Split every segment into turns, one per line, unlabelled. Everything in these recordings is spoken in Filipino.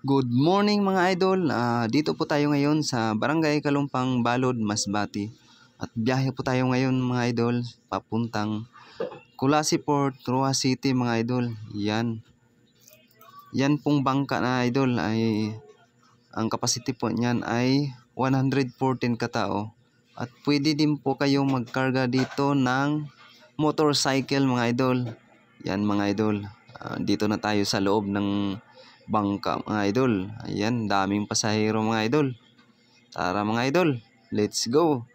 Good morning mga idol. Dito po tayo ngayon sa Barangay Kalumpang, Balod, Masbate. At biyahe po tayo ngayon mga idol papuntang Kulasi Port, Roa City mga idol. Yan. Yan pong bangka na idol ay ang capacity po niyan ay 114 katao. At pwede din po kayo magkarga dito ng motorcycle mga idol. Yan mga idol. Dito na tayo sa loob ng bangka mga idol. Ayan, daming pasahero mga idol. Tara mga idol, let's go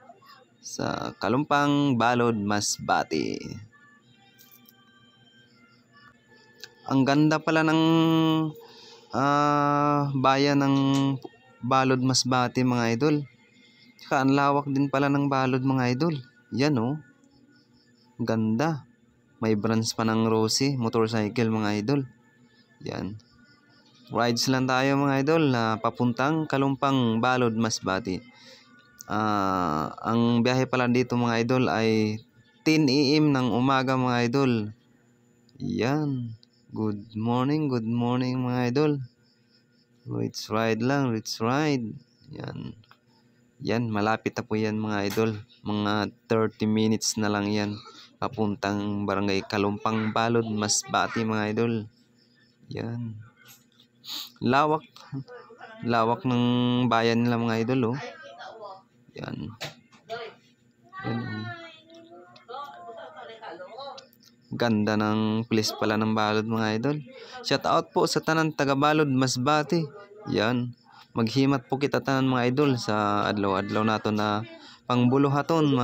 sa Kalumpang, Balod, Masbate. Ang ganda pala ng bayan ng Balod, Masbate mga idol. Tsaka ang lawak din pala ng Balod mga idol. Yan oh, ganda. May branch pa ng Rosie motorcycle mga idol. Yan. Rides lang tayo mga idol na papuntang Kalumpang, Balod, Masbate. Ang biyahe pala dito mga idol ay 10 AM ng umaga mga idol. Yan. Good morning mga idol. Let's ride lang, let's ride. Yan. Yan, malapit na po yan mga idol. Mga 30 minutes na lang yan. Papuntang Barangay Kalumpang, Balod, Masbate mga idol. Yan. Lawak ng bayan nila mga idol oh. Yan. Yan. Ganda ng place pala ng Balod mga idol. Shout out po sa tanan taga Balod, Masbate. Yan. Maghimat po kita tanan mga idol sa adlaw-adlaw nato na pangbuluhaton.